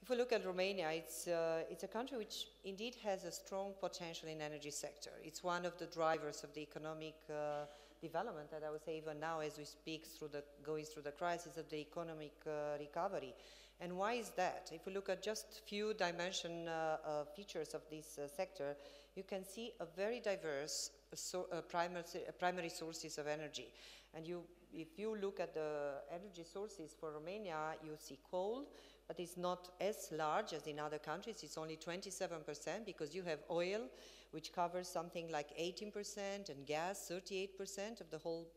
If we look at Romania, it's a country which indeed has a strong potential in energy sector. It's one of the drivers of the economic development, and I would say even now as we speak going through the crisis of the economic recovery. And why is that? If we look at just few features of this sector, you can see a very diverse primary sources of energy. And if you look at the energy sources for Romania, you see coal, but it's not as large as in other countries. It's only 27% because you have oil, which covers something like 18%, and gas, 38% of the whole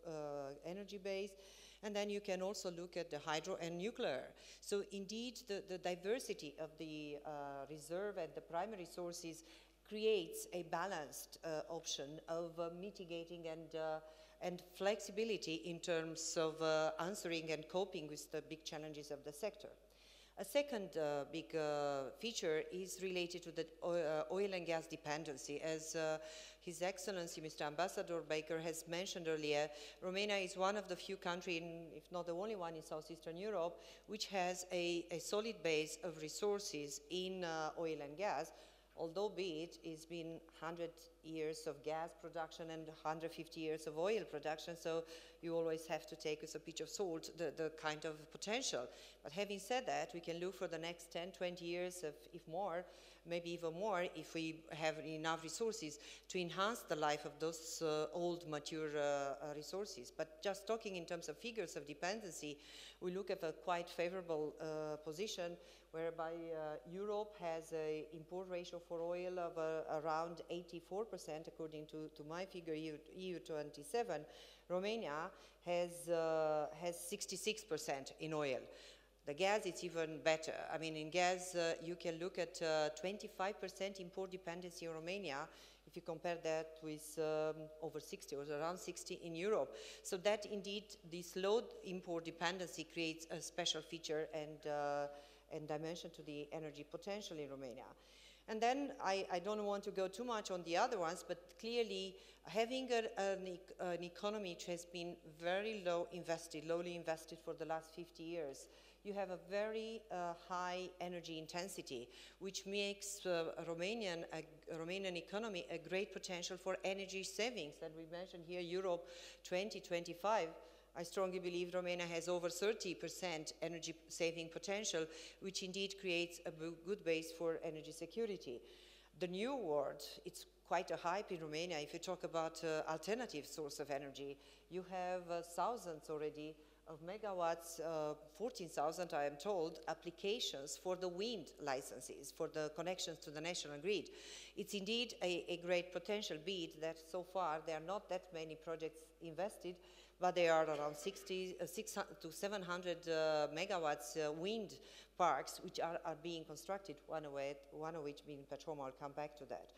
energy base. And then you can also look at the hydro and nuclear. So indeed, the diversity of the reserve and the primary sources creates a balanced option of mitigating and flexibility in terms of answering and coping with the big challenges of the sector. A second big feature is related to the oil and gas dependency. As His Excellency Mr. Ambassador Baker has mentioned earlier, Romania is one of the few countries, if not the only one in Southeastern Europe, which has a solid base of resources in oil and gas, although be it's been 100 years of gas production and 150 years of oil production, so you always have to take with a pinch of salt the kind of potential. But having said that, we can look for the next 10, 20 years, if more, maybe even more, if we have enough resources to enhance the life of those old, mature resources. But just talking in terms of figures of dependency, we look at a quite favorable position whereby Europe has an import ratio for oil of around 84%, according to my figure, EU 27. Romania has 66% in oil. The gas, it's even better. I mean, in gas, you can look at 25% import dependency in Romania if you compare that with over 60 or around 60 in Europe. So that indeed, this low import dependency creates a special feature and dimension to the energy potential in Romania. And then I don't want to go too much on the other ones, but clearly having an economy which has been very lowly invested for the last 50 years, you have a very high energy intensity, which makes Romanian economy a great potential for energy savings. And we mentioned here Europe 2025. I strongly believe Romania has over 30% energy saving potential, which indeed creates a good base for energy security. The new world, it's quite a hype in Romania. If you talk about alternative source of energy, you have thousands already of megawatts, 14,000 I am told, applications for the wind licenses, for the connections to the national grid. It's indeed a great potential, be it that so far there are not that many projects invested, but there are around 600 to 700 megawatts wind parks which are being constructed, one of which being Petrom. I'll come back to that.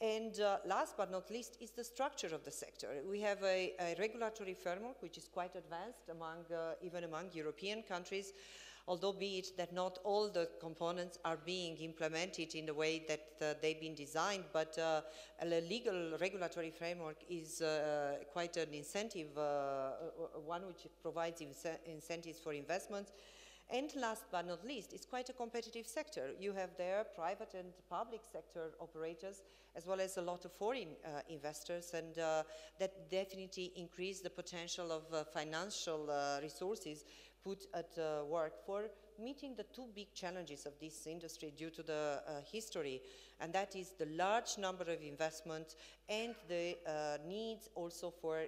And last but not least is the structure of the sector. We have a regulatory framework which is quite advanced even among European countries, although be it that not all the components are being implemented in the way that they've been designed, but a legal regulatory framework is quite an incentive, one which provides incentives for investments. And last but not least, it's quite a competitive sector. You have there private and public sector operators, as well as a lot of foreign investors, and that definitely increase the potential of financial resources put at work for meeting the two big challenges of this industry due to the history, and that is the large number of investments and the needs also for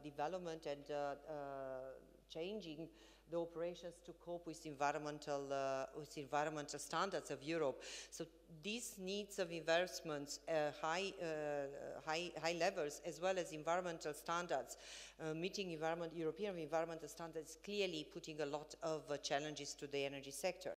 development and changing the operations to cope with environmental standards of Europe. So these needs of investments, high levels, as well as environmental standards, meeting European environmental standards, clearly putting a lot of challenges to the energy sector.